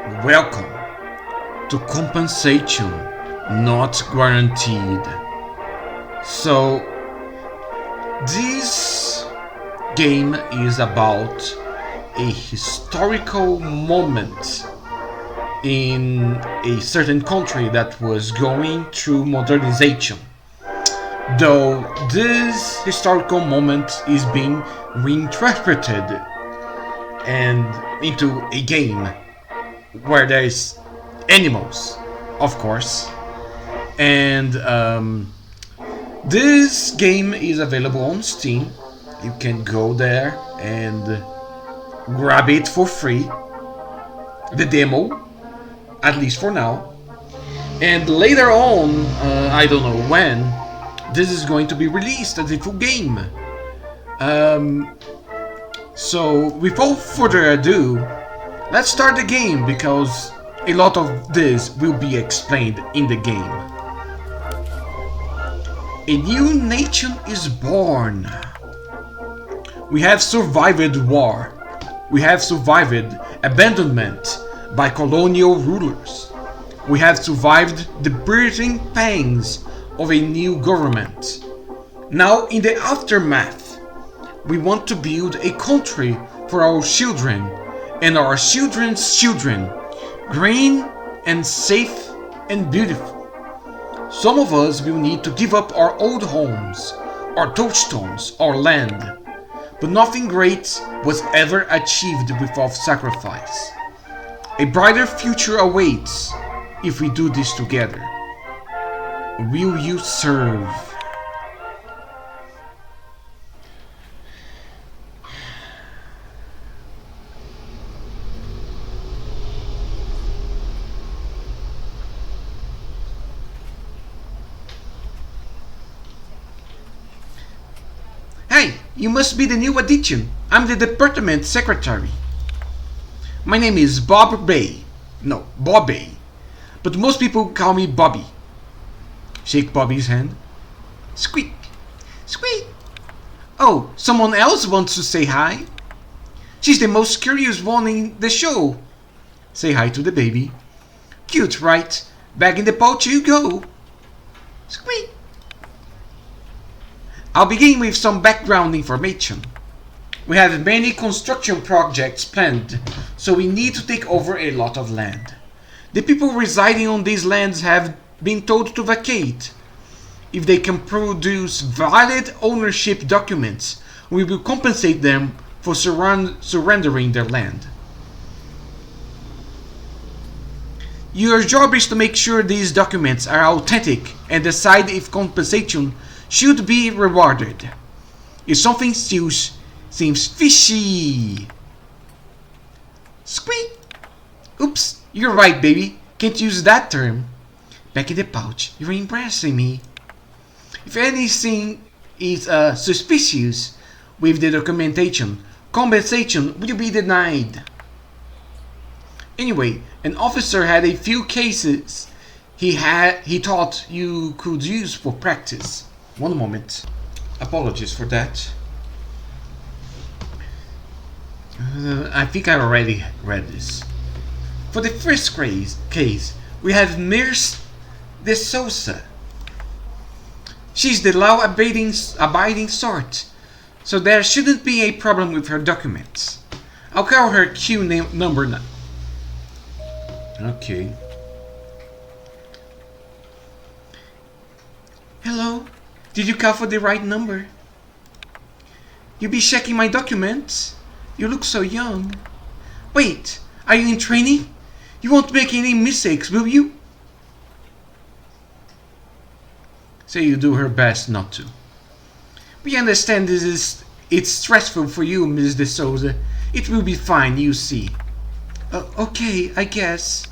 Welcome to Compensation Not Guaranteed. So, this game is about a historical moment in a certain country that was going through modernization. Though this historical moment is being reinterpreted and into a game where there's animals, of course. And this game is available on Steam. You can go there and grab it for free, the demo, at least for now. And later on, I don't know when, this is going to be released as a full game. So without further ado, let's start the game, because a lot of this will be explained in the game. A new nation is born. We have survived war. We have survived abandonment by colonial rulers. We have survived the birthing pangs of a new government. Now, in the aftermath, we want to build a country for our children and our children's children, green and safe and beautiful. Some of us will need to give up our old homes, our touchstones, our land. But nothing great was ever achieved without sacrifice. A brighter future awaits if we do this together. Will you serve? Hey, you must be the new addition. I'm the department secretary. My name is Bob Bay. No, Bobby. But most people call me Bobby. Shake Bobby's hand. Squeak. Squeak. Oh, someone else wants to say hi? She's the most curious one in the show. Say hi to the baby. Cute, right? Back in the pouch you go. Squeak. I'll begin with some background information. We have many construction projects planned, so we need to take over a lot of land. The people residing on these lands have been told to vacate. If they can produce valid ownership documents, we will compensate them for surrendering their land. Your job is to make sure these documents are authentic and decide if compensation should be rewarded. If something still seems fishy. Squeak! Oops, you're right, baby. Can't use that term. Back in the pouch, you're impressing me. If anything is suspicious with the documentation, compensation will be denied. Anyway, an officer had a few cases he thought you could use for practice. One moment. Apologies for that. I think I already read this. For the first case, we have Nurse De Souza. She's the law-abiding sort, so there shouldn't be a problem with her documents. I'll call her Q number 9. Okay. Hello? Did you call for the right number? You be checking my documents? You look so young. Wait, are you in training? You won't make any mistakes, will you? So you do her best not to. We understand it's stressful for you, Ms. De Souza. It will be fine, you see. Okay, I guess.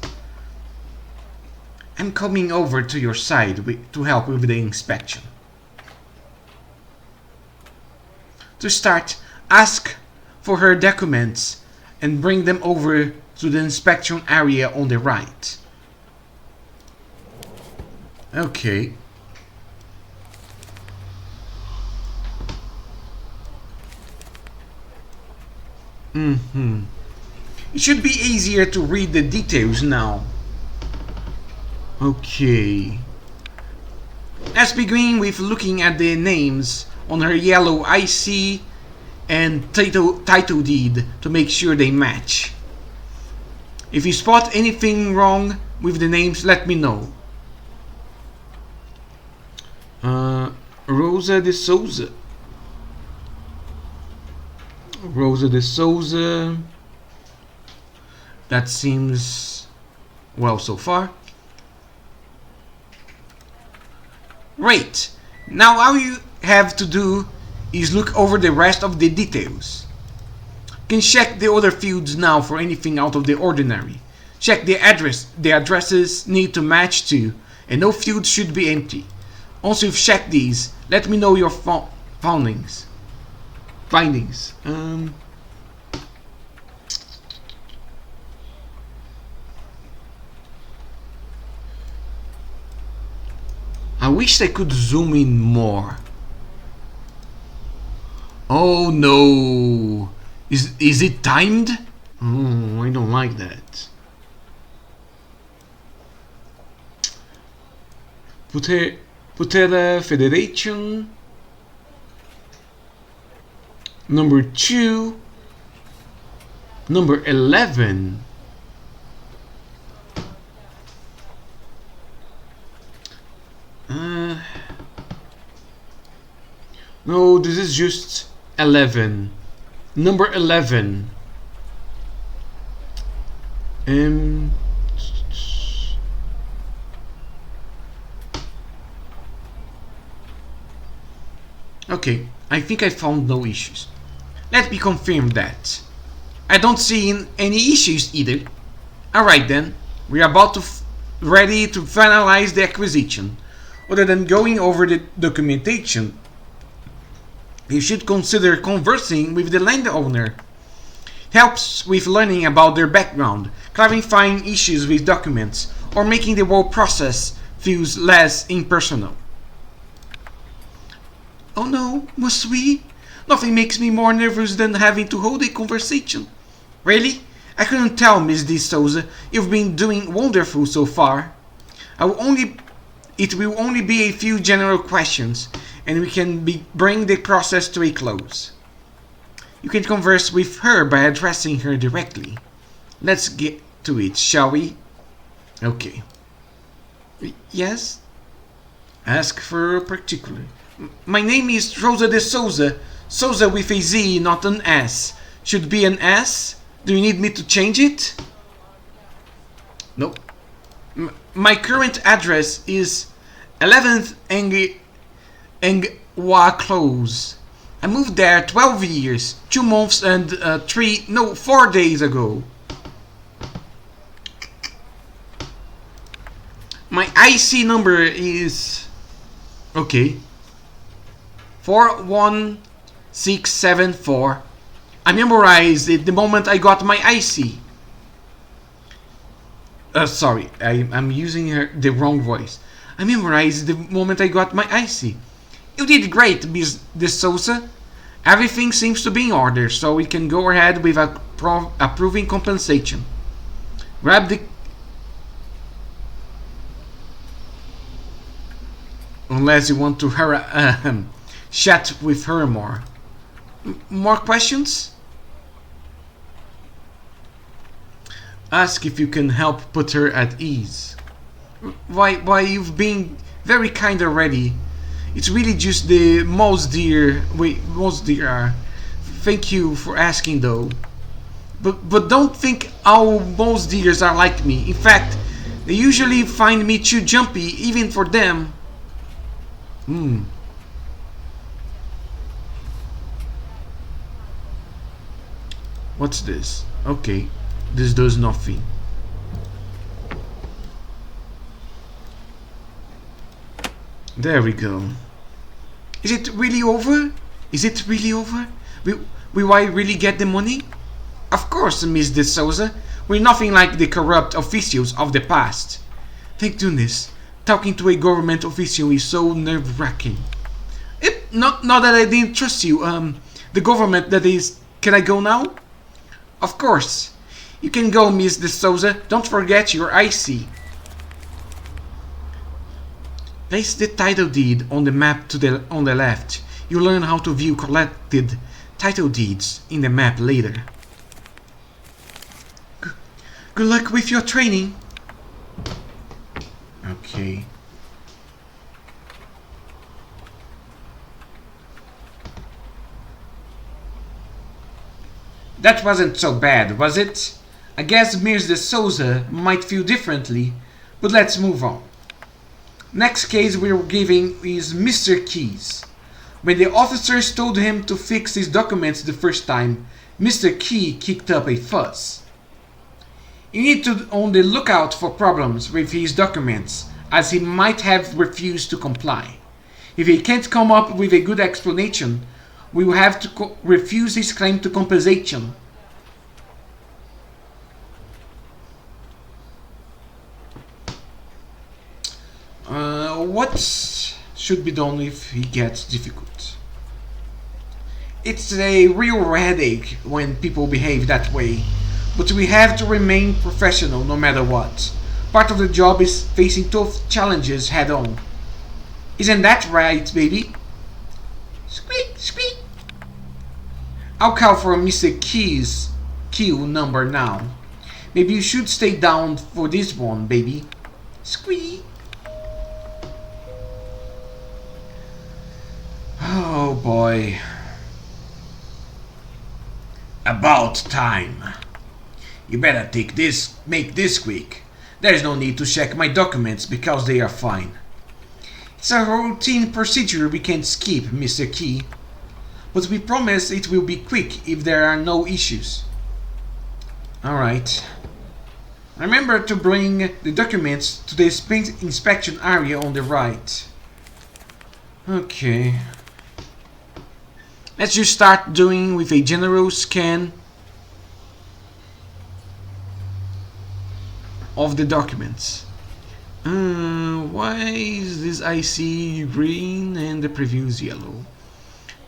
I'm coming over to your side to help with the inspection. To start, ask for her documents and bring them over to the inspection area on the right. Okay. It should be easier to read the details now. Okay. Let's begin with looking at the names on her yellow IC and title deed to make sure they match. If you spot anything wrong with the names, let me know. Rosa de Souza. Rosa de Souza. That seems well so far. Great. Now all you have to do is look over the rest of the details. You can check the other fields now for anything out of the ordinary. Check the address. The addresses need to match too, and no fields should be empty. Once you've checked these, let me know your findings. I wish I could zoom in more. Oh no! Is it timed? Oh, I don't like that. Putera Federation. Number 2. Number 11. No, this is just 11. Number 11. Okay, I think I found no issues. Let me confirm that. I don't see any issues either. Alright then, we're about to ready to finalize the acquisition. Other than going over the documentation, you should consider conversing with the landowner. Helps with learning about their background, clarifying issues with documents, or making the whole process feels less impersonal. Oh no, must we? Nothing makes me more nervous than having to hold a conversation. Really? I couldn't tell, Miss De Souza. You've been doing wonderful so far. It will only be a few general questions, and we can bring the process to a close. You can converse with her by addressing her directly. Let's get to it, shall we? Okay. Yes? Ask for a particular. My name is Rosa de Souza. Souza with a Z, not an S. Should be an S? Do you need me to change it? Nope. My current address is 11th Engwa Close. I moved there 12 years, 2 months and 4 days ago. My IC number is... okay. 41674. I memorized it the moment I got my IC. Sorry, I'm using the wrong voice. I memorized the moment I got my IC. You did great, Miss De Souza. Everything seems to be in order, so we can go ahead with approving compensation. Grab the... unless you want to chat with her more. More questions? Ask if you can help put her at ease. Why you've been very kind already. It's really just the most dear... wait, most dear are. Thank you for asking though. But don't think all most dears are like me. In fact, they usually find me too jumpy even for them. What's this? Okay, this does nothing. There we go. Is it really over? Is it really over? Will I really get the money? Of course, Miss De Souza. We're nothing like the corrupt officials of the past. Thank goodness. Talking to a government official is so nerve-wracking. Not that I didn't trust you. The government, that is... Can I go now? Of course. You can go, Miss De Souza. Don't forget your IC. Place the title deed on the map on the left. You'll learn how to view collected title deeds in the map later. Good luck with your training. Okay. That wasn't so bad, was it? I guess Miss De Souza might feel differently, but let's move on. Next case we're giving is Mr. Keys. When the officers told him to fix his documents the first time, Mr. Key kicked up a fuss. You need to be on the lookout for problems with his documents, as he might have refused to comply. If he can't come up with a good explanation, we will have to refuse his claim to compensation. What should be done if he gets difficult? It's a real headache when people behave that way, but we have to remain professional no matter what. Part of the job is facing tough challenges head on. Isn't that right, baby? Squeak, squeak. I'll call for Mr. Key's queue number now. Maybe you should stay down for this one, baby. Squeak. Oh boy. About time. You better make this quick. There's no need to check my documents because they are fine. It's a routine procedure we can't skip, Mr. Key. But we promise it will be quick if there are no issues. Alright. Remember to bring the documents to the inspection area on the right. Okay. Let's just start doing with a general scan of the documents. Why is this IC green and the previous yellow?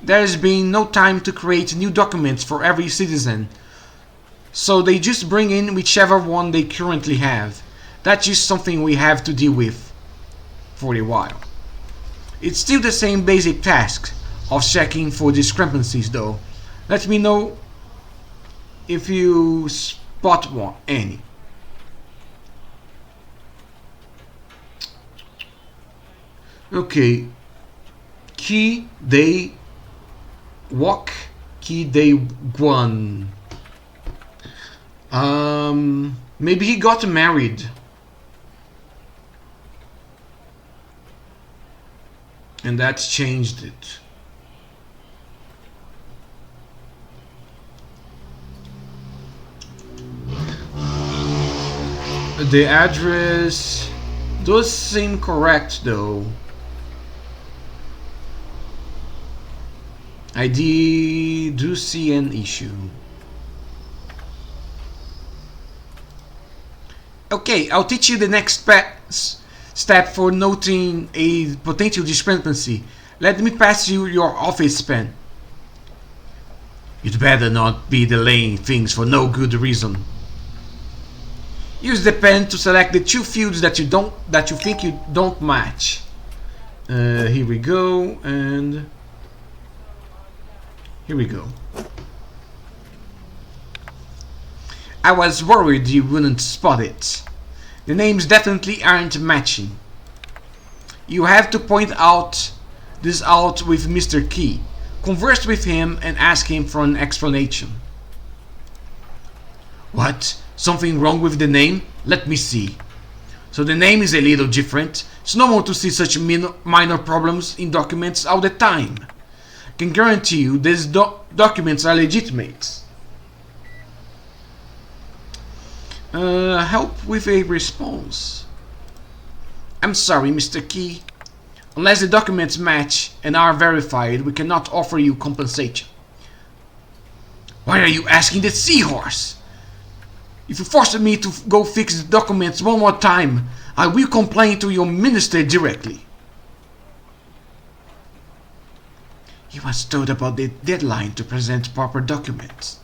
There's been no time to create new documents for every citizen, so they just bring in whichever one they currently have. That's just something we have to deal with for a while. It's still the same basic task of checking for discrepancies though. Let me know if you spot any. Okay. Key Day Walk Key Day Guan. Maybe he got married. And that's changed it. The address does seem correct though. I do see an issue. Okay, I'll teach you the next step for noting a potential discrepancy. Let me pass you your office pen. You'd better not be delaying things for no good reason. Use the pen to select the two fields that you think you don't match. Here we go, and here we go. I was worried you wouldn't spot it. The names definitely aren't matching. You have to point this out with Mr. Key. Converse with him and ask him for an explanation. What? Something wrong with the name? Let me see. So the name is a little different. It's normal to see such minor problems in documents all the time. I can guarantee you these documents are legitimate. Help with a response. I'm sorry, Mr. Key. Unless the documents match and are verified, we cannot offer you compensation. Why are you asking the seahorse? If you force me to go fix the documents one more time, I will complain to your minister directly. He was told about the deadline to present proper documents.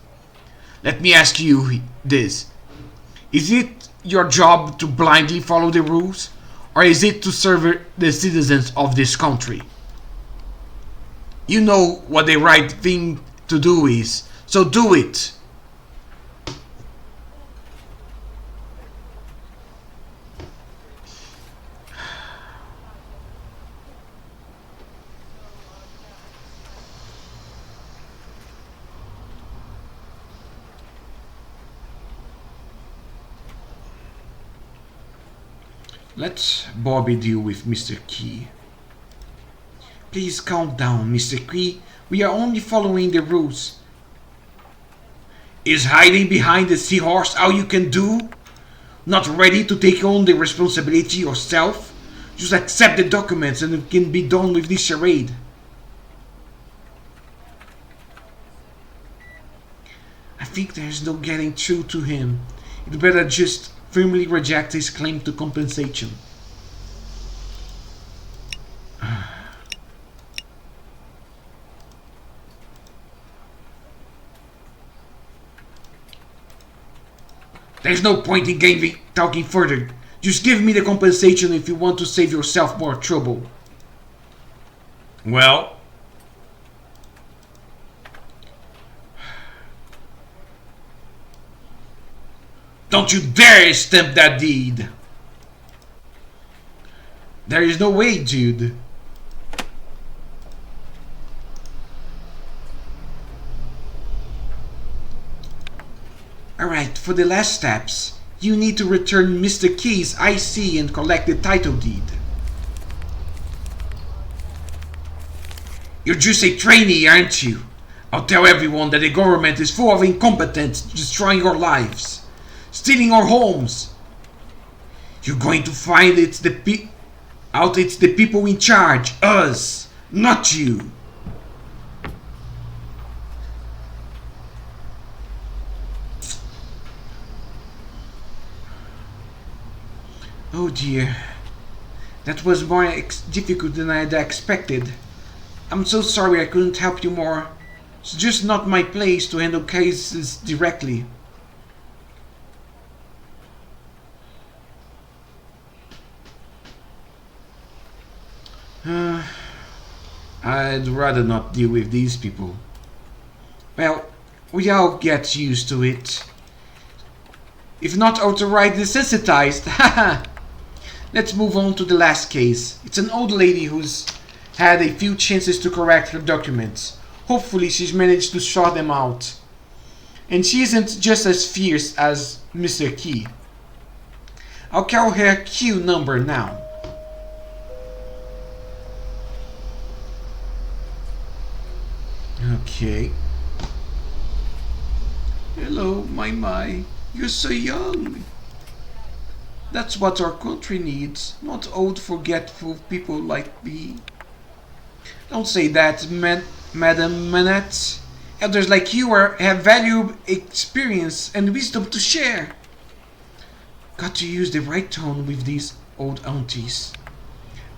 Let me ask you this. Is it your job to blindly follow the rules? Or is it to serve the citizens of this country? You know what the right thing to do is, so do it! Let Bobby deal with Mr. Key. Please calm down, Mr. Key. We are only following the rules. Is hiding behind the seahorse all you can do? Not ready to take on the responsibility yourself? Just accept the documents and it can be done with this charade. I think there's no getting through to him. You'd better just firmly reject his claim to compensation. There's no point in talking further. Just give me the compensation if you want to save yourself more trouble. Well, don't you dare stamp that deed! There is no way, dude. Alright, for the last steps, you need to return Mr. Key's IC and collect the title deed. You're just a trainee, aren't you? I'll tell everyone that the government is full of incompetents destroying our lives, stealing our homes. You're going to find it's the people in charge, us, not you. Oh dear, that was more difficult than I had expected. I'm so sorry I couldn't help you more. It's just not my place to handle cases directly. I'd rather not deal with these people. Well, we all get used to it. If not outright desensitized, haha! Let's move on to the last case. It's an old lady who's had a few chances to correct her documents. Hopefully she's managed to sort them out. And she isn't just as fierce as Mr. Key. I'll call her Q number now. Okay. Hello, my. You're so young. That's what our country needs, not old forgetful people like me. Don't say that, Madam Manette. Elders like you have valuable experience and wisdom to share. Got to use the right tone with these old aunties.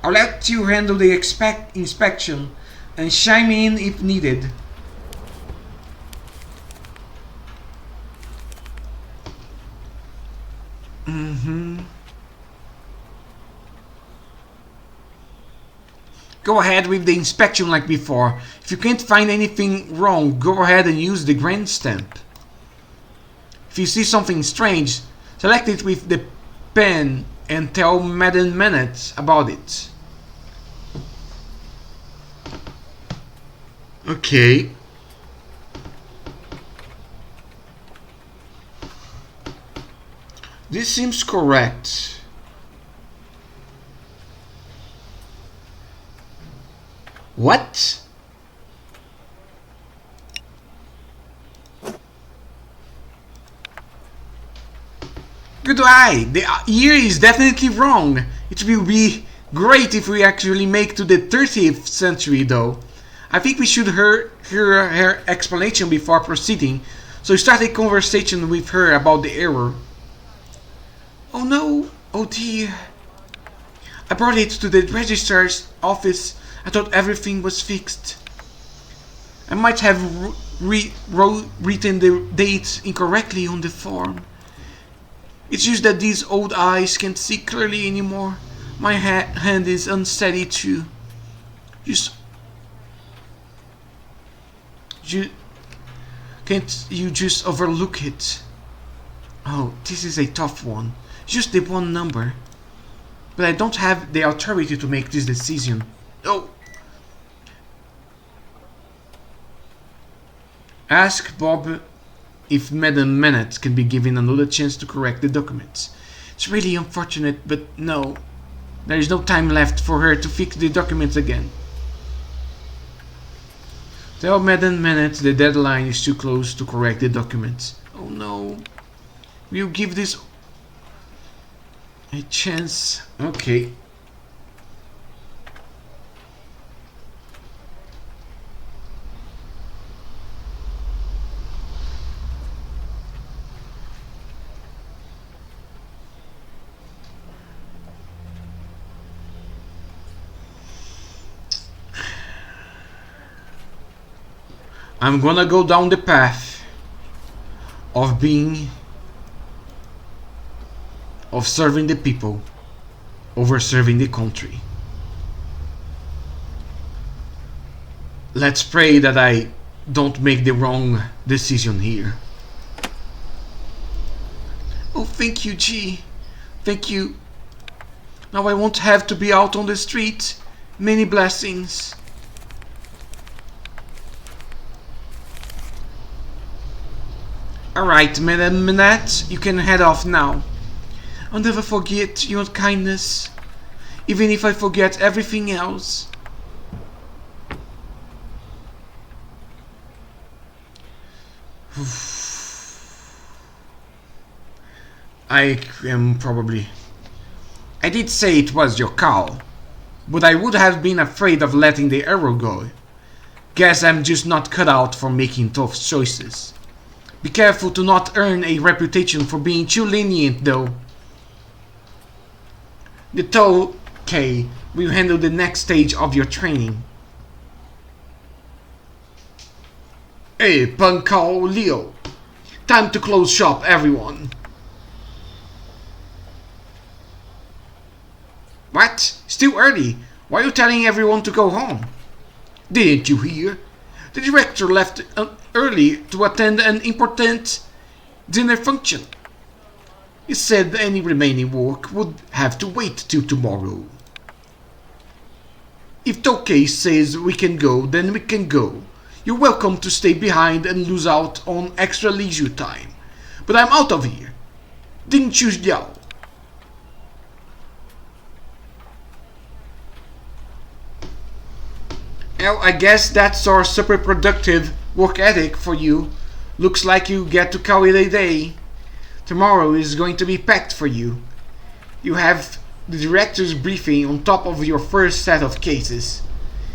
I'll let you handle the inspection and chime in if needed. Go ahead with the inspection like before. If you can't find anything wrong, go ahead and use the grand stamp. If you see something strange, select it with the pen and tell Madam Manette about it. Okay. This seems correct. What? Good eye. The year is definitely wrong. It will be great if we actually make to the 30th century though. I think we should hear her explanation before proceeding, so start a conversation with her about the error. Oh no, oh dear. I brought it to the registrar's office. I thought everything was fixed. I might have written the date incorrectly on the form. It's just that these old eyes can't see clearly anymore. My hand is unsteady too. Can't you just overlook it? Oh, this is a tough one. Just the one number. But I don't have the authority to make this decision. Oh! Ask Bob if Madam Manette can be given another chance to correct the documents. It's really unfortunate, but no. There is no time left for her to fix the documents again. Tell Madam Manette the deadline is too close to correct the documents. Oh no. We'll give this a chance. Okay. I'm gonna go down the path of serving the people over serving the country. Let's pray that I don't make the wrong decision here. Oh, thank you, G. Thank you. Now I won't have to be out on the street. Many blessings. Alright, Madam Manette, you can head off now. I'll never forget your kindness, even if I forget everything else. I did say it was your call, but I would have been afraid of letting the arrow go. Guess I'm just not cut out for making tough choices. Be careful to not earn a reputation for being too lenient, though. The Tow K will handle the next stage of your training. Hey, Punkao Leo. Time to close shop, everyone. What? Still early? Why are you telling everyone to go home? Didn't you hear? The director left early to attend an important dinner function. He said any remaining work would have to wait till tomorrow. If Tokay says we can go, then we can go. You're welcome to stay behind and lose out on extra leisure time. But I'm out of here. Didn't you yell? Well, I guess that's our super productive work ethic for you. Looks like you get to call it a day. Tomorrow is going to be packed for you. You have the director's briefing on top of your first set of cases.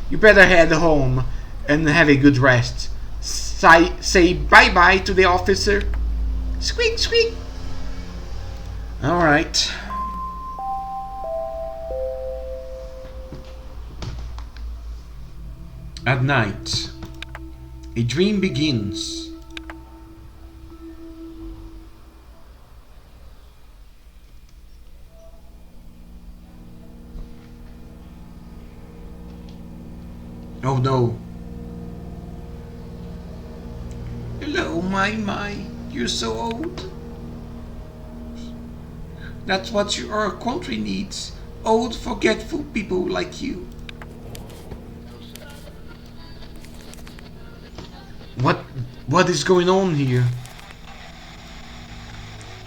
You better head home and have a good rest. Say bye-bye to the officer. Squeak, squeak. Alright. At night, a dream begins. Oh no. Hello, my, you're so old. That's what our country needs. Old, forgetful people like you. What is going on here?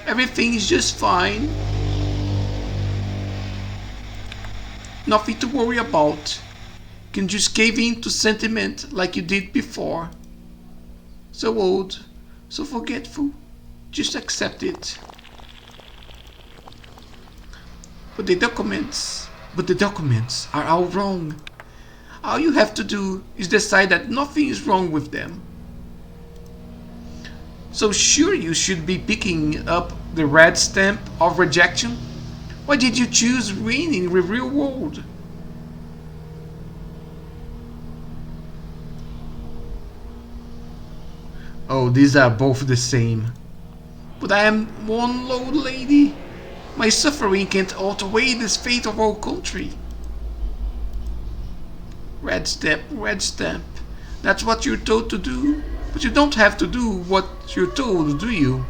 Everything is just fine. Nothing to worry about. You can just cave in to sentiment like you did before. So old, so forgetful. Just accept it. But the documents are all wrong. All you have to do is decide that nothing is wrong with them. So sure, you should be picking up the red stamp of rejection. Why did you choose Rain in the real world? Oh, these are both the same. But I am one old lady. My suffering can't outweigh this fate of our country. Red stamp. That's what you're told to do. But you don't have to do what you're told, do you?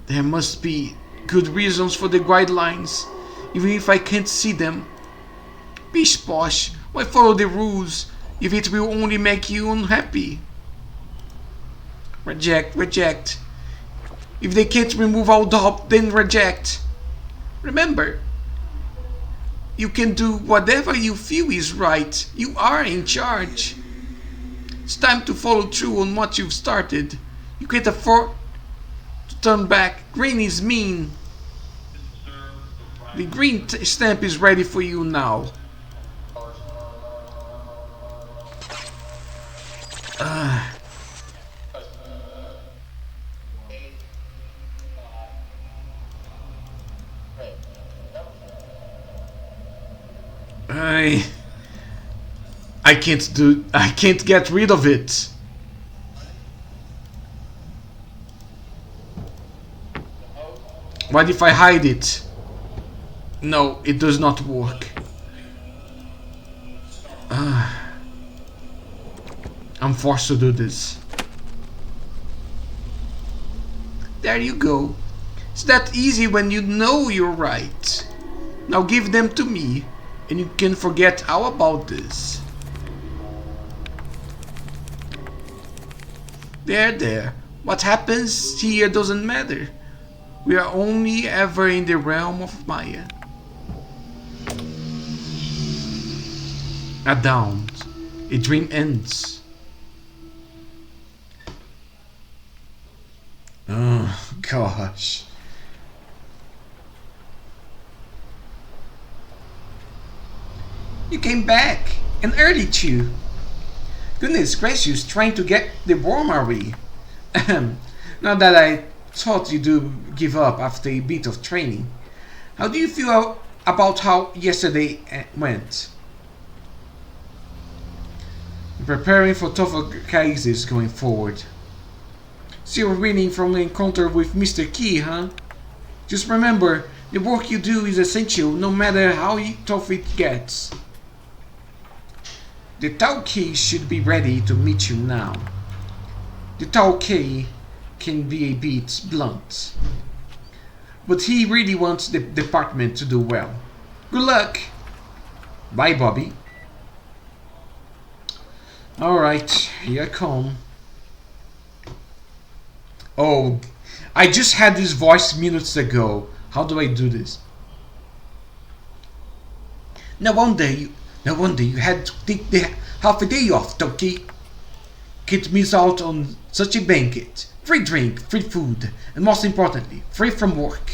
There must be good reasons for the guidelines, even if I can't see them. Bish posh, why follow the rules if it will only make you unhappy? Reject. If they can't remove all doubt, then reject. Remember, you can do whatever you feel is right. You are in charge. It's time to follow through on what you've started. You can't afford to turn back. Green is mean. The green stamp is ready for you now. I can't get rid of it. What if I hide it? No, it does not work. I'm forced to do this. There you go. It's that easy when you know you're right. Now give them to me, and you can forget all about this. There. What happens here doesn't matter. We are only ever in the realm of Maya. A dawn. A dream ends. Oh, gosh. You came back. And early too. Goodness gracious, trying to get the worm away. Not that I thought you do give up after a bit of training. How do you feel about how yesterday went? Preparing for tougher cases going forward. So you're winning from the encounter with Mr. Key, huh? Just remember, the work you do is essential no matter how tough it gets. The Tauke should be ready to meet you now. The Tauke can be a bit blunt, but he really wants the department to do well. Good luck! Bye, Bobby. Alright, here I come. Oh, I just had this voice minutes ago. How do I do this? No wonder you had to take the half a day off, Toki. Can't miss out on such a banquet. Free drink, free food, and most importantly, free from work.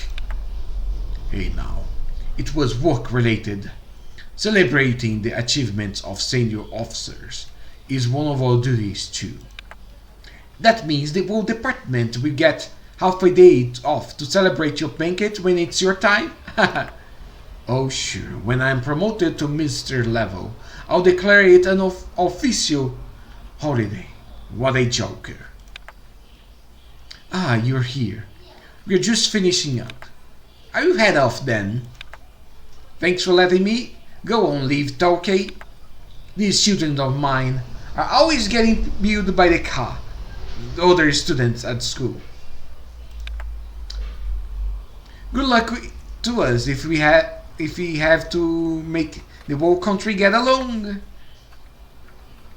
Hey now, it was work related. Celebrating the achievements of senior officers is one of our duties too. That means the whole department will get half a day off to celebrate your banquet when it's your time? Oh sure, when I'm promoted to Mr. level, I'll declare it an official holiday. What a joker. Ah, you're here. We're just finishing up. Are you head off then? Thanks for letting me go on leave, Tauke. These children of mine are always getting billed by the other students at school. Good luck to us if we have to make the whole country get along.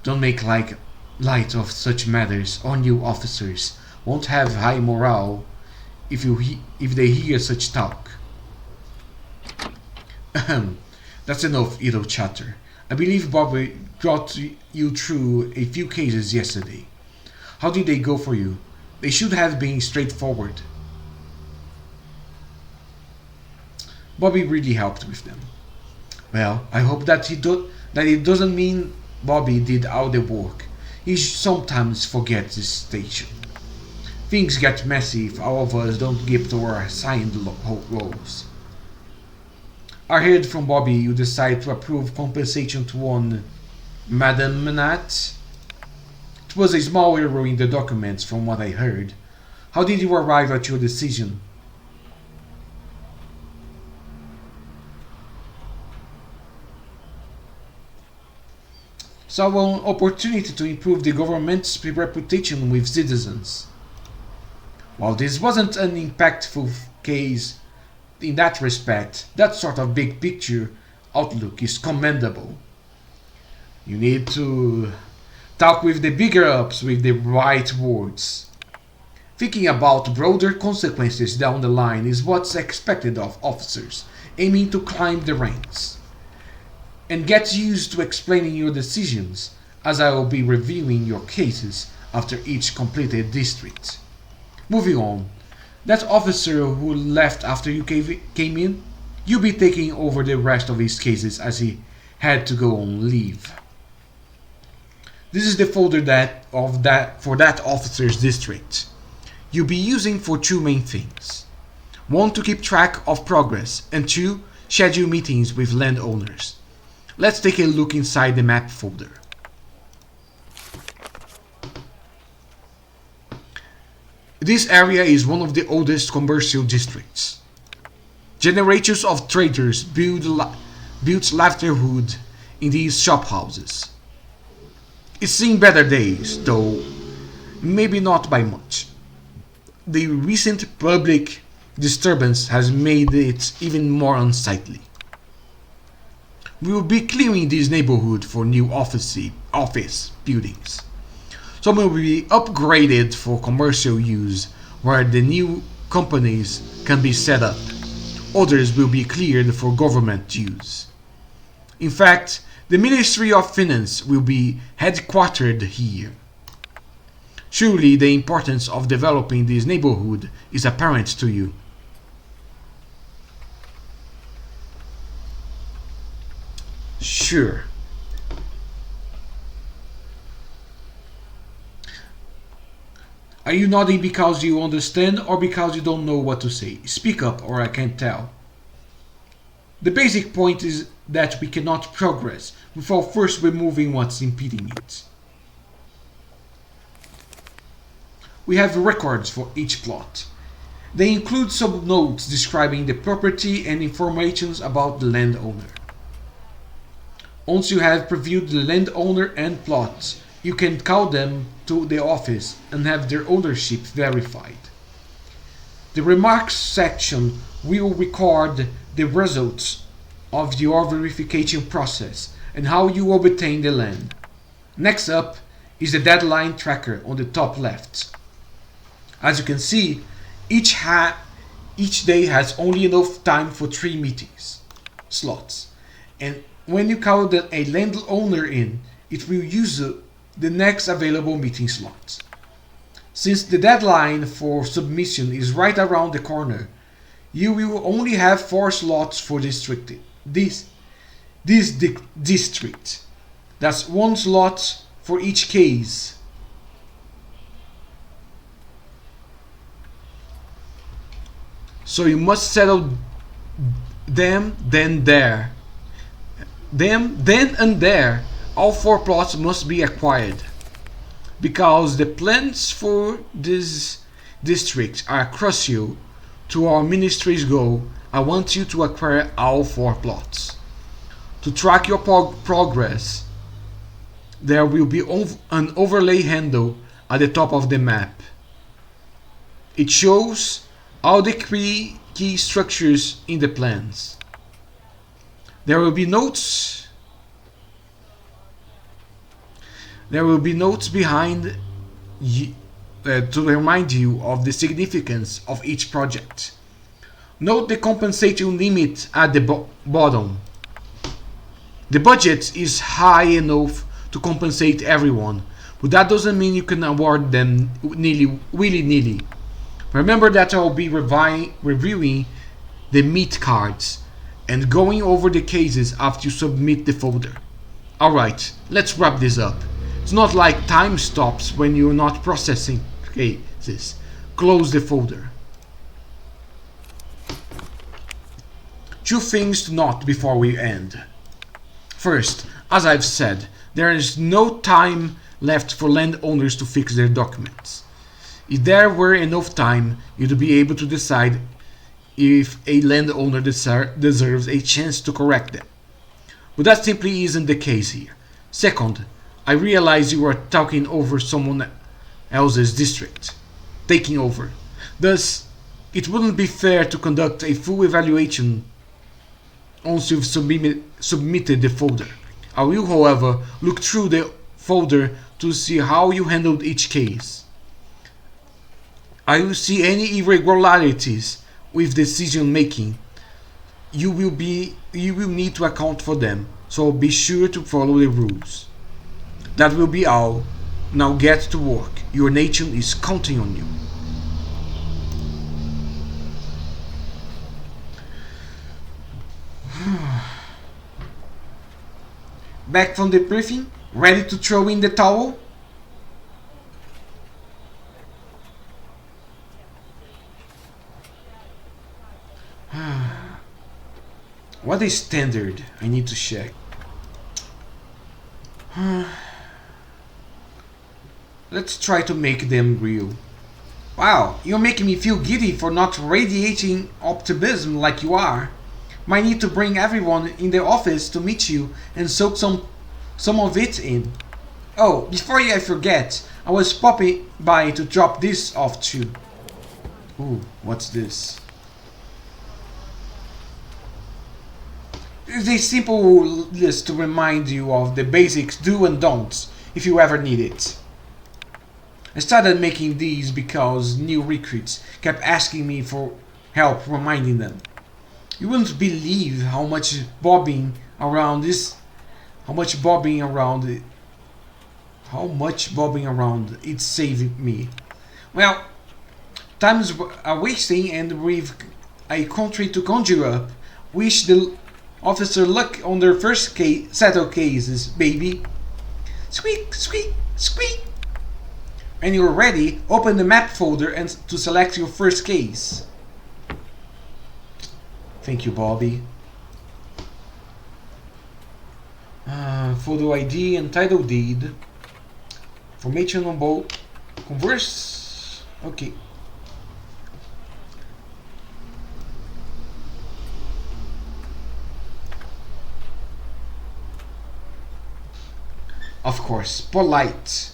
Don't make light of such matters. Our new officers won't have high morale if they hear such talk. That's enough idle chatter. I believe Bobby brought you through a few cases yesterday. How did they go for you? They should have been straightforward. Bobby really helped with them. Well, I hope that it doesn't mean Bobby did all the work. He sometimes forgets his station. Things get messy if all of us don't get to our assigned roles. I heard from Bobby you decided to approve compensation to one Madame Manat It was a small error in the documents from what I heard. How did you arrive at your decision? Saw an opportunity to improve the government's reputation with citizens. While this wasn't an impactful case in that respect, that sort of big picture outlook is commendable. You need to talk with the bigger ups with the right words. Thinking about broader consequences down the line is what's expected of officers aiming to climb the ranks. And get used to explaining your decisions, as I will be reviewing your cases after each completed district. Moving on, that officer who left after you came in, you'll be taking over the rest of his cases as he had to go on leave. This is the folder for that officer's district. You'll be using for two main things. One, to keep track of progress, and two, schedule meetings with landowners. Let's take a look inside the map folder. This area is one of the oldest commercial districts. Generations of traders built livelihood in these shop houses. It's seen better days, though maybe not by much. The recent public disturbance has made it even more unsightly. We will be clearing this neighborhood for new office buildings. Some will be upgraded for commercial use, where the new companies can be set up. Others will be cleared for government use. In fact, the Ministry of Finance will be headquartered here. Surely the importance of developing this neighborhood is apparent to you. Sure. Are you nodding because you understand or because you don't know what to say? Speak up or I can't tell. The basic point is that we cannot progress without first removing what's impeding it. We have records for each plot. They include some notes describing the property and information about the landowner. Once you have previewed the landowner and plots, you can call them to the office and have their ownership verified. The remarks section will record the results of your verification process and how you obtain the land. Next up is the deadline tracker on the top left. As you can see, each day has only enough time for 3 meetings slots, and when you call a landowner in, it will use the next available meeting slot. Since the deadline for submission is right around the corner, you will only have 4 slots for this district. That's 1 slot for each case. So you must settle them then and there. All 4 plots must be acquired. Because the plans for this district are crucial to our ministry's goal, I want you to acquire all 4 plots. To track your progress, there will be an overlay handle at the top of the map. It shows all the key structures in the plans. There will be notes behind to remind you of the significance of each project. Note the compensation limit at the bottom. The budget is high enough to compensate everyone, but that doesn't mean you can award them willy-nilly. Remember that I'll be reviewing the meat cards and going over the cases after you submit the folder. Alright, let's wrap this up. It's not like time stops when you're not processing cases. Close the folder. 2 things to note before we end. First, as I've said, there is no time left for landowners to fix their documents. If there were enough time, you'd be able to decide if a landowner deserves a chance to correct them. But that simply isn't the case here. Second, I realize you are talking over someone else's district. Taking over. Thus, it wouldn't be fair to conduct a full evaluation once you've submitted the folder. I will, however, look through the folder to see how you handled each case. I will see any irregularities with decision making. You will need to account for them, so be sure to follow the rules. That will be all. Now get to work. Your nation is counting on you. Back from the briefing, ready to throw in the towel? What is standard? I need to check. Let's try to make them real. Wow, you're making me feel giddy for not radiating optimism like you are. Might need to bring everyone in the office to meet you and soak some of it in. Oh, before I forget, I was popping by to drop this off too. Ooh, what's this? It's a simple list to remind you of the basics do and don'ts if you ever need it. I started making these because new recruits kept asking me for help reminding them. You wouldn't believe how much bobbing around it saved me. Well, times are wasting, and with a country to conjure up, wish the officer luck on their first set of cases, baby. Squeak, squeak, squeak. When you're ready, open the map folder and to select your first case. Thank you, Bobby. Photo ID and title deed. Information on both. Converse. Okay. Of course, polite.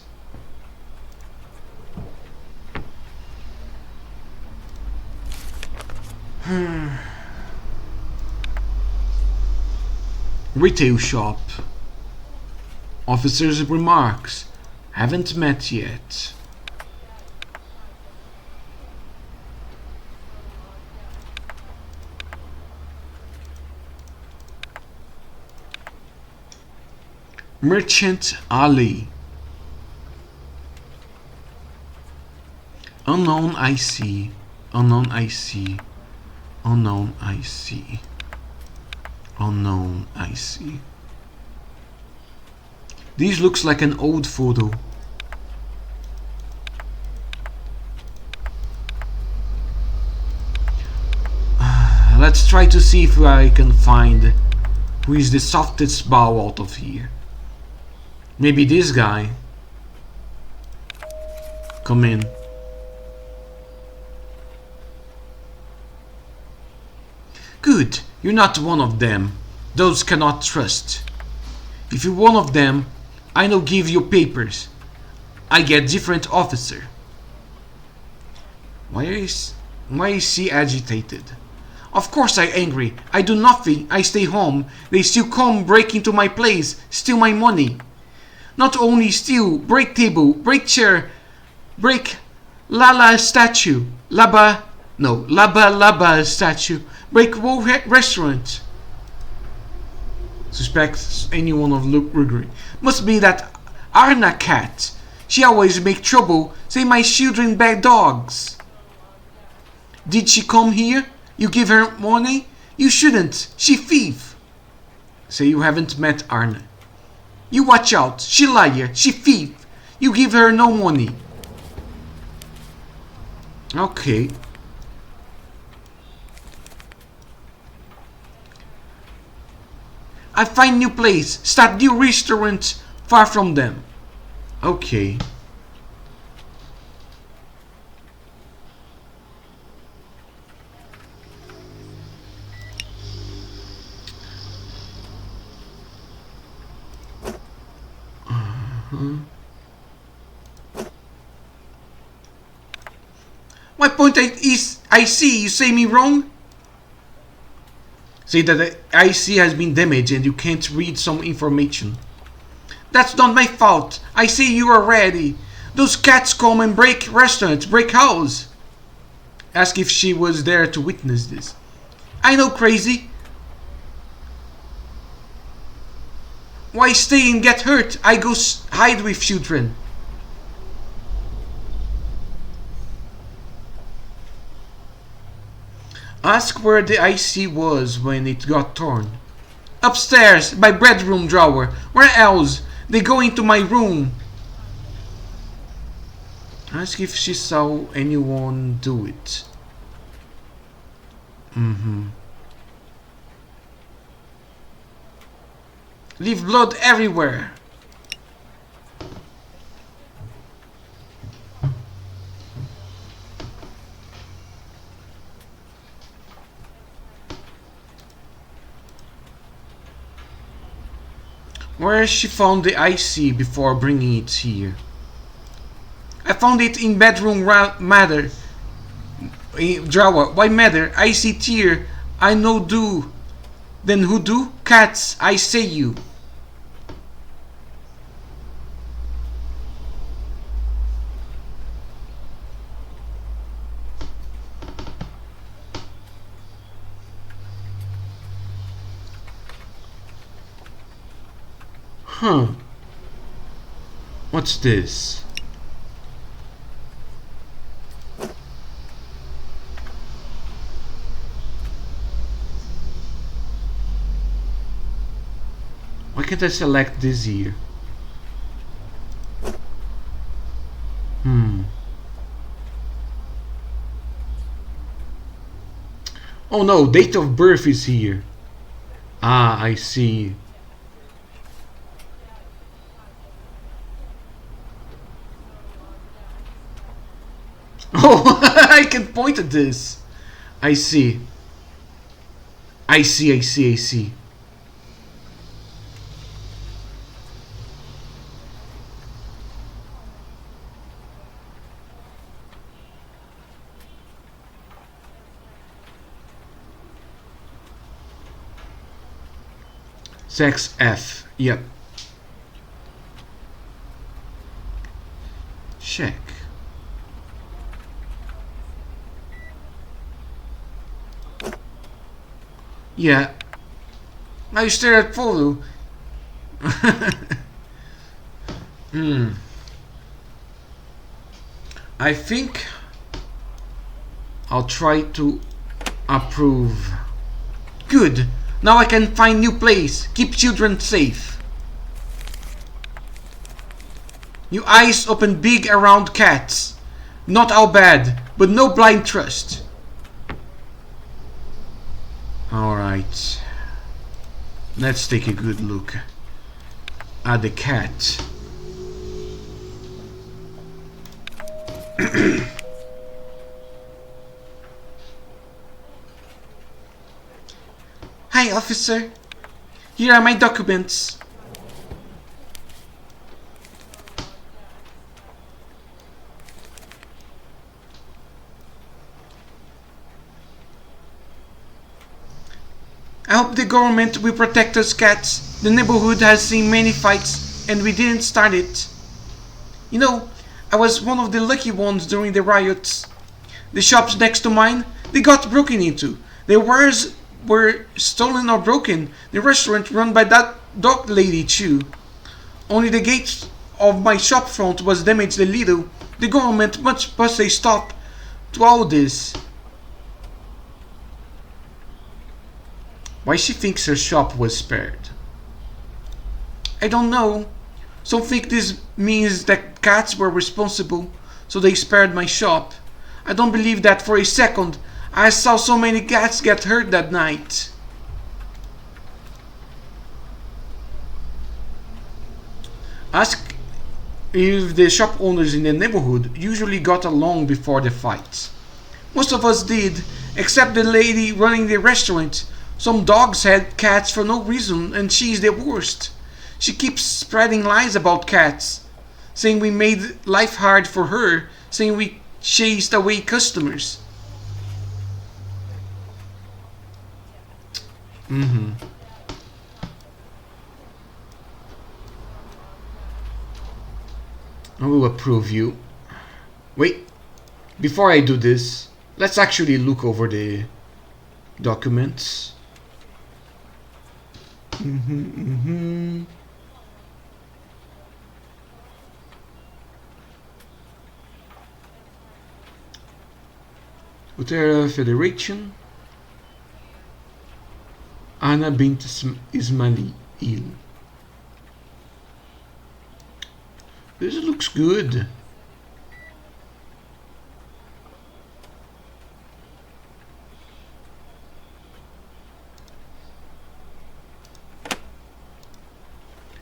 Retail shop. Officer's remarks. Haven't met yet. Merchant alley. Unknown IC. Unknown IC. Unknown IC. Unknown IC. This looks like an old photo. Let's try to see if I can find who is the softest bow out of here. Maybe this guy. Come in. Good, you're not one of them. Those cannot trust. If you're one of them, I no give you papers. I get different officer. Why is he agitated? Of course I angry. I do nothing. I stay home. They still come break into my place, steal my money. Not only steal, break table, break chair, break Lala statue, Laba statue, break whole restaurant. Suspects anyone of rigor. Must be that Arna cat. She always make trouble, say my children bad dogs. Did she come here? You give her money? You shouldn't. She thief. Say you haven't met Arna. You watch out. She liar. She thief. You give her no money. Okay. I find new place. Start new restaurant far from them. Okay. My point is, I see, you say me wrong? Say that the IC has been damaged and you can't read some information. That's not my fault. I say you are ready. Those cats come and break restaurants, break house. Ask if she was there to witness this. I know, crazy. Why stay and get hurt? I go hide with children. Ask where the IC was when it got torn. Upstairs, by bedroom drawer. Where else? They go into my room. Ask if she saw anyone do it. Leave blood everywhere. Where she found the IC before bringing it here. I found it in bedroom matter. Drawer. Why matter? IC tier. I know do. Then who do? Cats. I say you. Huh. What's this? Why can't I select this here? Oh no, date of birth is here. Ah, I see. Oh, I can point at this. I see. I see. Sex F. Yep. Check. Yeah. Now you stare at photo. I think I'll try to approve. Good. Now I can find new place. Keep children safe. New eyes open big around cats. Not all bad, but no blind trust. Alright. Let's take a good look at the cat. Hi, officer. Here are my documents. I hope the government will protect us cats. The neighborhood has seen many fights and we didn't start it. You know, I was one of the lucky ones during the riots. The shops next to mine, they got broken into. The wares were stolen or broken. The restaurant run by that dog lady too. Only the gate of my shop front was damaged a little. The government must put a stop to all this. Why she thinks her shop was spared? I don't know. Some think this means that cats were responsible, so they spared my shop. I don't believe that for a second. I saw so many cats get hurt that night. Ask if the shop owners in the neighborhood usually got along before the fight. Most of us did, except the lady running the restaurant. Some dogs had cats for no reason, and she's the worst. She keeps spreading lies about cats, saying we made life hard for her, saying we chased away customers. I will approve you. Wait, before I do this, let's actually look over the documents. Utera Federation. Anna bint Ismail. This looks good.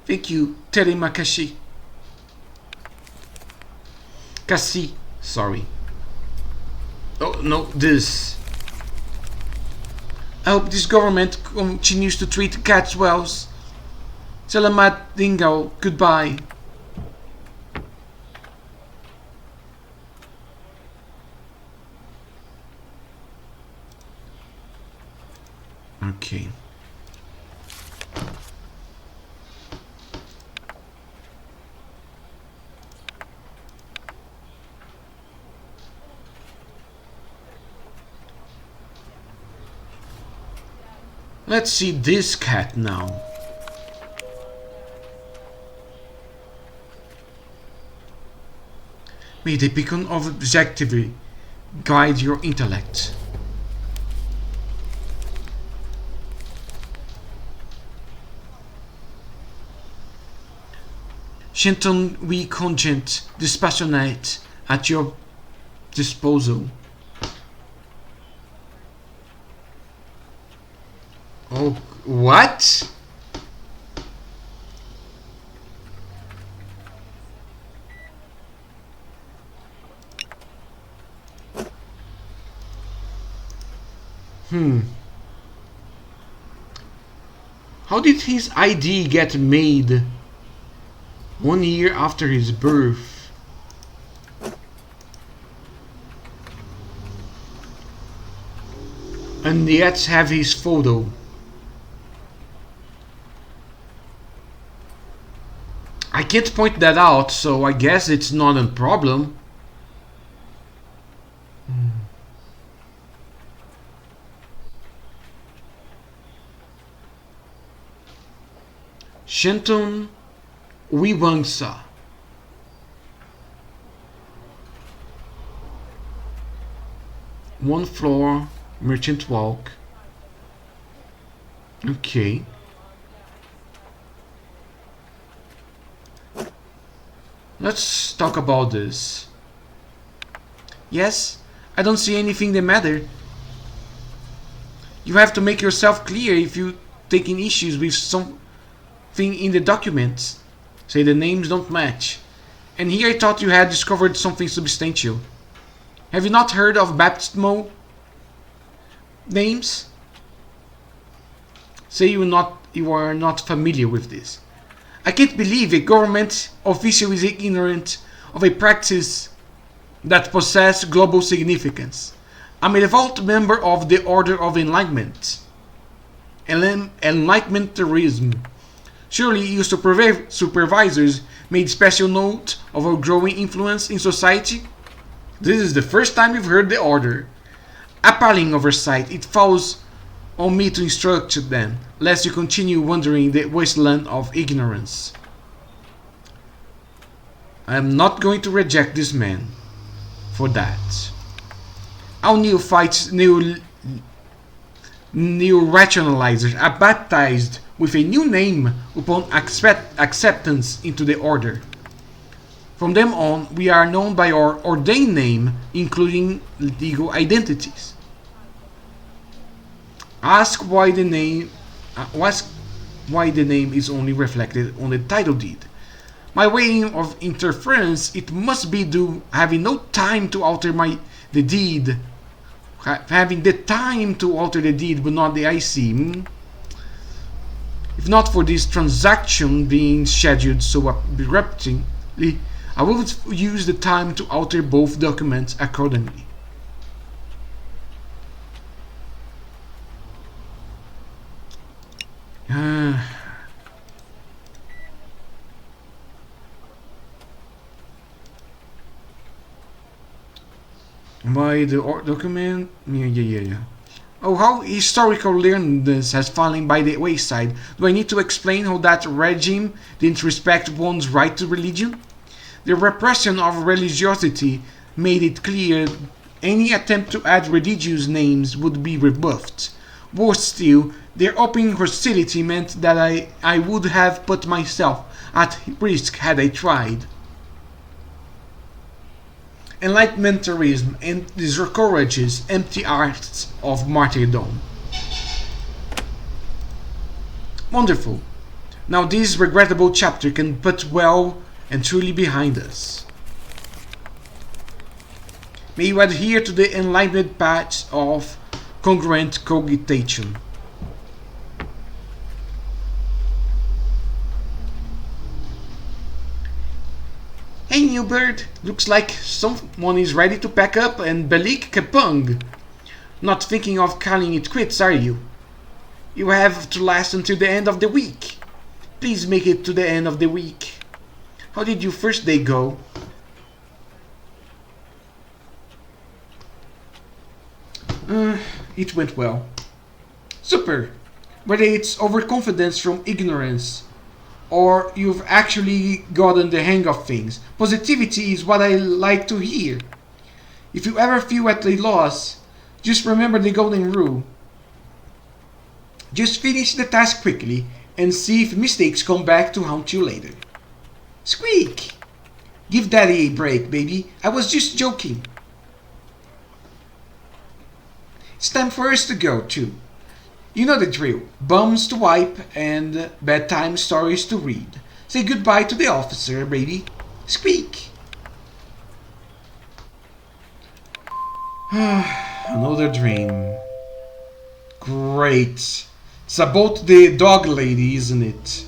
Thank you, Terimakashi. Kasi, sorry. Oh, no, this. I hope this government continues to treat cats well. Salamat Dingo, goodbye. Okay. Let's see this cat now. May the beacon of objectivity guide your intellect. Shenton we congent, dispassionate, at your disposal. Oh, what? How did his ID get made 1 year after his birth? And yet have his photo. I can't point that out, so I guess it's not a problem. Shenton Voksa. One floor, Merchant Walk. Okay. Let's talk about this. Yes, I don't see anything the matter. You have to make yourself clear if you're taking issues with something in the documents. Say the names don't match. And here I thought you had discovered something substantial. Have you not heard of baptismal names? Say you are not familiar with this. I can't believe a government official is ignorant of a practice that possesses global significance. I'm a devout member of the Order of Enlightenment. Enlightenmentalism. Surely your supervisors made special note of our growing influence in society? This is the first time you've heard the order. Appalling oversight. It falls on me to instruct them, lest you continue wandering the wasteland of ignorance. I am not going to reject this man for that. Our neophytes, neo-rationalizers are baptized with a new name upon acceptance into the order. From them on, we are known by our ordained name, including legal identities. Ask why the name is only reflected on the title deed. My way of interference, it must be due having no time to alter the deed. Having the time to alter the deed, but not the IC. If not for this transaction being scheduled so abruptly, I would use the time to alter both documents accordingly. By the document, yeah. Oh, how historical learnedness has fallen by the wayside. Do I need to explain how that regime didn't respect one's right to religion? The repression of religiosity made it clear any attempt to add religious names would be rebuffed. Worse still, their open hostility meant that I would have put myself at risk had I tried. Enlightenmentalism discourages empty acts of martyrdom. Wonderful. Now this regrettable chapter can put well and truly behind us. May you adhere to the enlightened path of congruent cogitation. Hey, new bird, looks like someone is ready to pack up and balik kapung. Not thinking of calling it quits, are you? You have to last until the end of the week. Please make it to the end of the week. How did your first day go? It went well. Super! Whether it's overconfidence from ignorance, or you've actually gotten the hang of things, positivity is what I like to hear. If you ever feel at a loss, just remember the golden rule. Just finish the task quickly and see if mistakes come back to haunt you later. Squeak! Give Daddy a break, baby. I was just joking. It's time for us to go, too. You know the drill. Bums to wipe and bedtime stories to read. Say goodbye to the officer, baby. Squeak! Another dream. Great. It's about the dog lady, isn't it?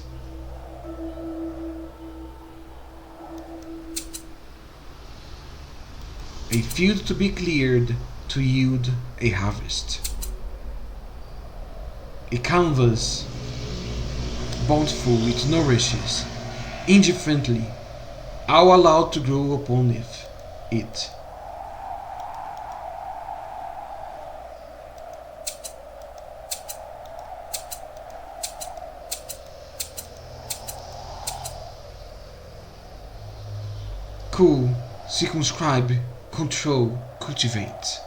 A field to be cleared to yield a harvest. A canvas bountiful it nourishes indifferently, all allowed to grow upon it. Cool, circumscribe, control, cultivate.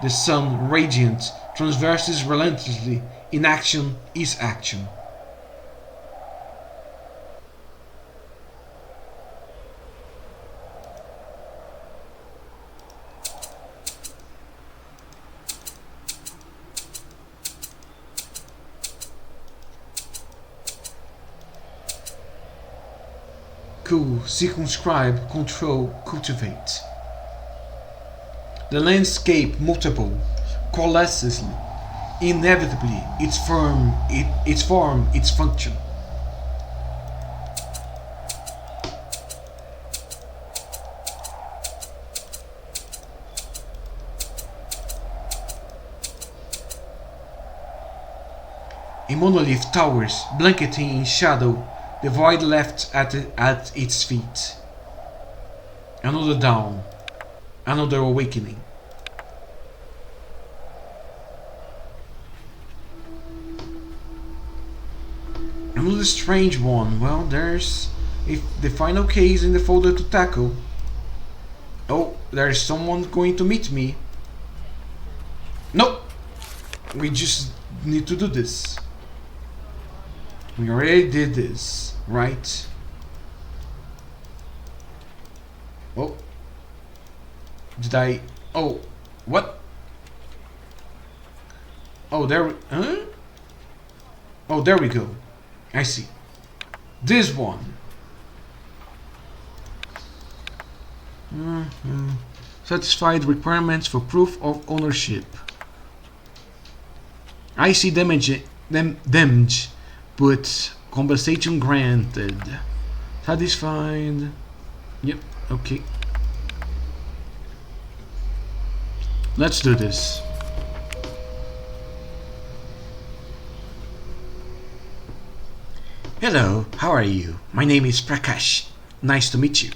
The sun, radiant, transverses relentlessly. Inaction is action. Cool, circumscribe, control, cultivate. The landscape multiple, coalesces, inevitably its form, its function. A monolith towers, blanketing in shadow the void left at its feet. Another dawn, another awakening. Another strange one. Well, there's the final case in the folder to tackle. Oh, there's someone going to meet me. Nope. We just need to do this. We already did this, right? Oh. Did I... Oh. What? Oh, there... Huh? Oh, there we go. I see. This one. Satisfied requirements for proof of ownership. I see damage, but compensation granted. Satisfied. Yep, okay. Let's do this. Hello, how are you? My name is Prakash. Nice to meet you.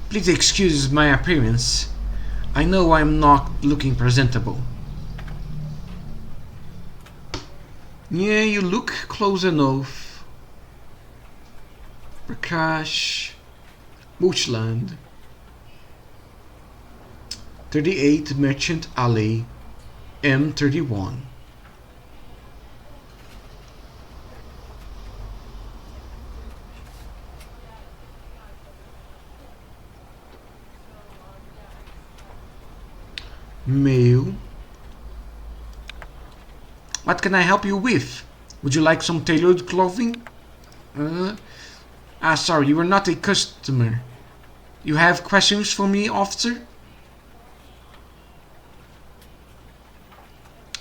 Please excuse my appearance. I know I'm not looking presentable. Yeah, you look close enough. Prakash, Bushland, 38 Merchant Alley, M31. Mail. What can I help you with? Would you like some tailored clothing? Sorry, you are not a customer. You have questions for me, officer?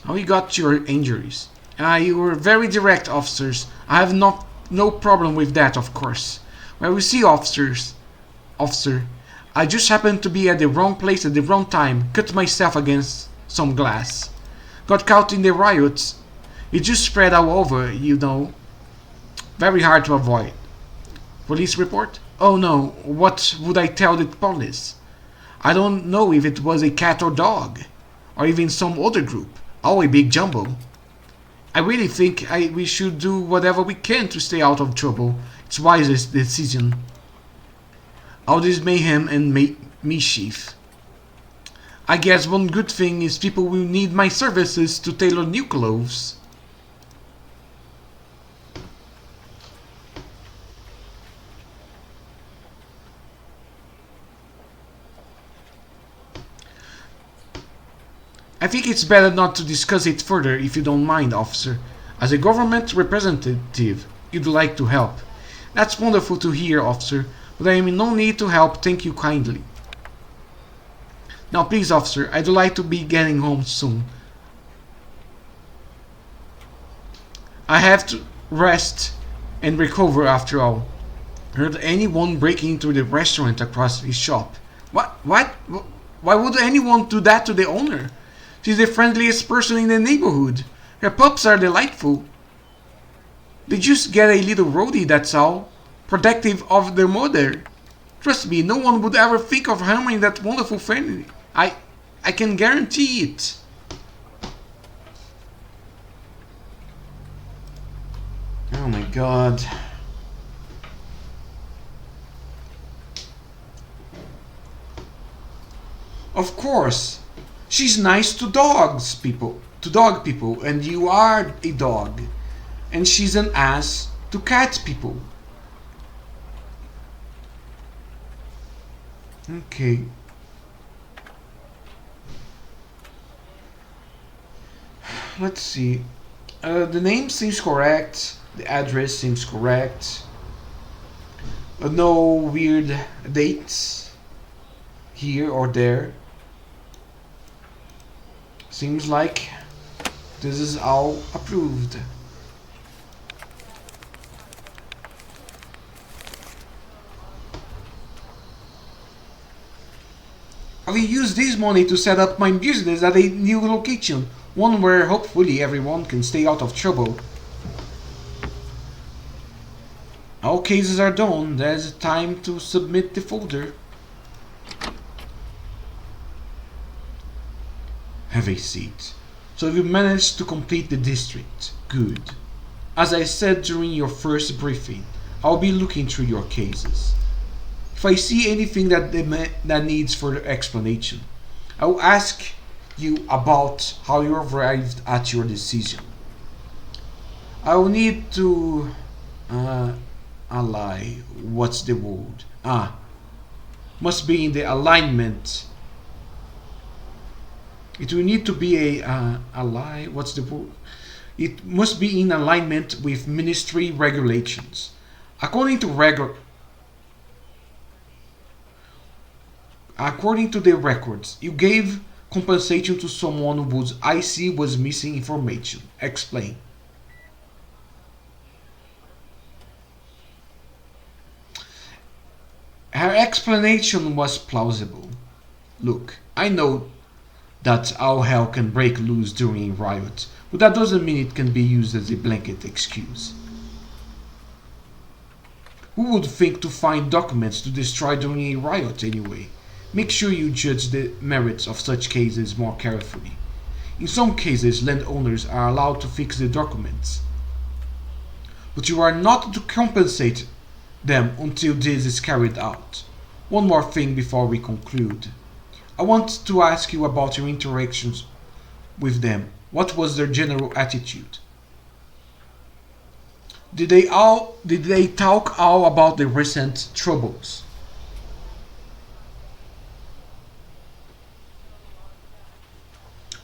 How you got your injuries? You were very direct, officers. I have no problem with that, of course. Well, we see, officer, I just happened to be at the wrong place at the wrong time, cut myself against some glass. Got caught in the riots. It just spread all over, you know. Very hard to avoid. Police report? Oh no, what would I tell the police? I don't know if it was a cat or dog, or even some other group. All a big jumble. I really think we should do whatever we can to stay out of trouble. It's wisest decision. All this mayhem and mischief. I guess one good thing is people will need my services to tailor new clothes. I think it's better not to discuss it further if you don't mind, officer. As a government representative, you'd like to help. That's wonderful to hear, officer, but I am in no need to help, thank you kindly. Now please, officer, I'd like to be getting home soon. I have to rest and recover after all. Heard anyone breaking into the restaurant across his shop. What? Why would anyone do that to the owner? She's the friendliest person in the neighborhood. Her pups are delightful. They just get a little roadie, that's all. Protective of their mother. Trust me, no one would ever think of harming that wonderful family. I can guarantee it. Oh my god. Of course. She's nice to dog people, and you are a dog. And she's an ass to cat people. Okay. Let's see. The name seems correct. The address seems correct. No weird dates here or there. Seems like this is all approved. I will use this money to set up my business at a new location, one where hopefully everyone can stay out of trouble. All cases are done. There's time to submit the folder. Have a seat. So you managed to complete the district. Good. As I said during your first briefing, I'll be looking through your cases. If I see anything that needs further explanation, I'll ask you about how you arrived at your decision. I'll need to ally. What's the word? Must be in the alignment It will need to be what's the word? It must be in alignment with ministry regulations. According to the records, you gave compensation to someone whose IC was missing information. Explain. Her explanation was plausible. Look, I know that all hell can break loose during a riot, but that doesn't mean it can be used as a blanket excuse. Who would think to find documents to destroy during a riot anyway? Make sure you judge the merits of such cases more carefully. In some cases, landowners are allowed to fix the documents, but you are not to compensate them until this is carried out. One more thing before we conclude. I want to ask you about your interactions with them. What was their general attitude? Did they talk all about the recent troubles?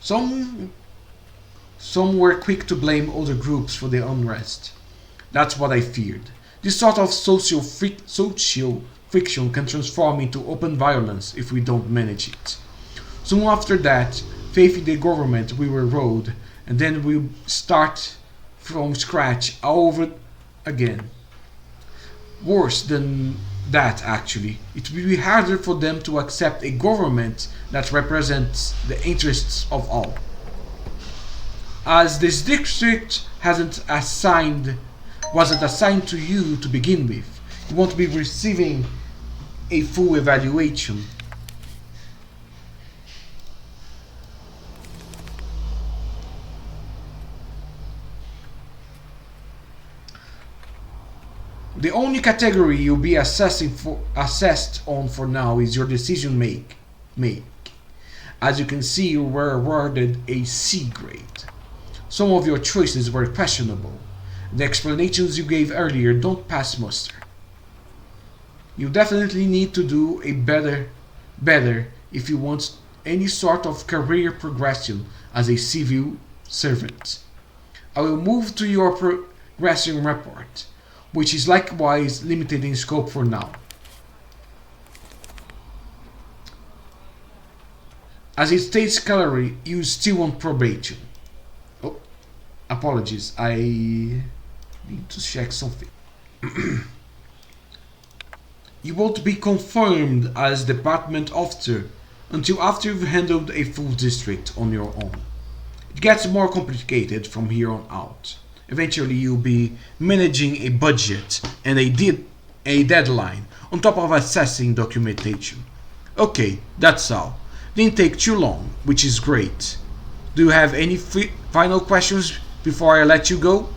Some were quick to blame other groups for the unrest. That's what I feared. This sort of social friction can transform into open violence if we don't manage it. Soon after that, faith in the government will erode, and then we'll start from scratch all over again. Worse than that, actually, it will be harder for them to accept a government that represents the interests of all. As this district wasn't assigned to you to begin with, you won't be receiving a full evaluation. The only category you'll be assessed on for now is your decision make. As you can see, you were awarded a C grade. Some of your choices were questionable. The explanations you gave earlier don't pass muster. You definitely need to do a better if you want any sort of career progression as a civil servant. I will move to your progression report, which is likewise limited in scope for now. As it states clearly, you still on probation. Oh, apologies, I need to check something. You won't be confirmed as department officer until after you've handled a full district on your own. It gets more complicated from here on out. Eventually you'll be managing a budget and a deadline on top of assessing documentation. Okay, that's all. Didn't take too long, which is great. Do you have any final questions before I let you go?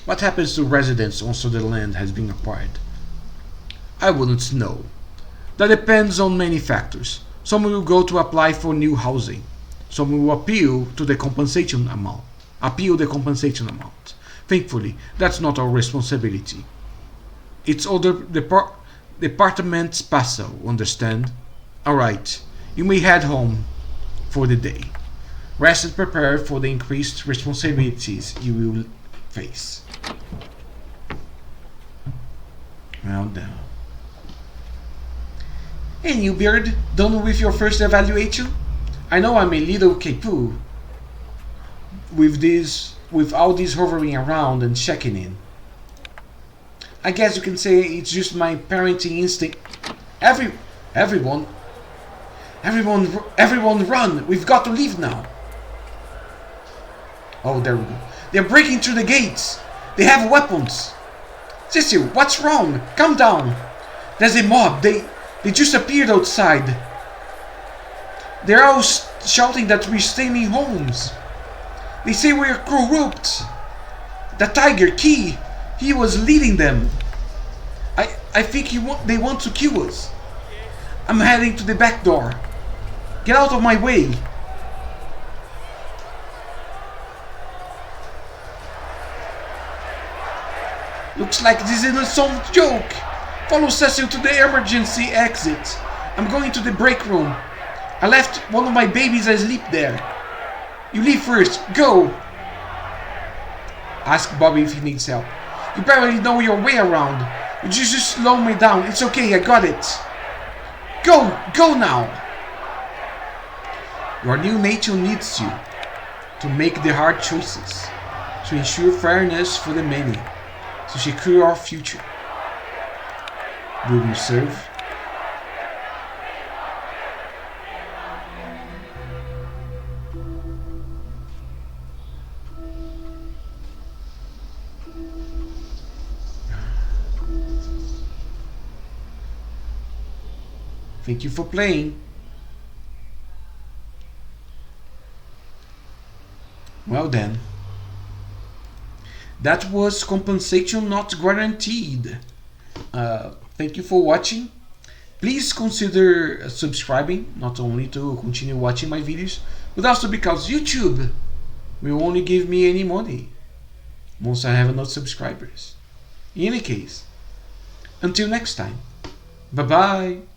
What happens to residents once the land has been acquired? I wouldn't know. That depends on many factors. Some will go to apply for new housing. Some will appeal the compensation amount. Thankfully, that's not our responsibility. It's other department's passo, understand? Alright, you may head home for the day. Rest and prepare for the increased responsibilities you will face. Well done. Hey Newbeard, done with your first evaluation? I know I'm a little capoo with all this hovering around and checking in. I guess you can say it's just my parenting instinct. Everyone run! We've got to leave now. Oh, there we go. They're breaking through the gates. They have weapons. Cecil, what's wrong? Calm down. There's a mob. They just appeared outside. They're all shouting that we're staying in homes. They say we're corrupt. The tiger, Key, he was leading them. I think they want to kill us. I'm heading to the back door. Get out of my way. Looks like this isn't some joke. Follow Cecil to the emergency exit. I'm going to the break room. I left one of my babies asleep there. You leave first. Go! Ask Bobby if he needs help. You barely know your way around. Would you just slow me down? It's okay, I got it. Go! Go now! Your new nature needs you to make the hard choices, to ensure fairness for the many, to secure our future. Will you serve? Thank you for playing. Well then, that was compensation not guaranteed. Thank you for watching. Please consider subscribing, not only to continue watching my videos, but also because YouTube will only give me any money once I have enough subscribers. In any case, until next time, bye bye.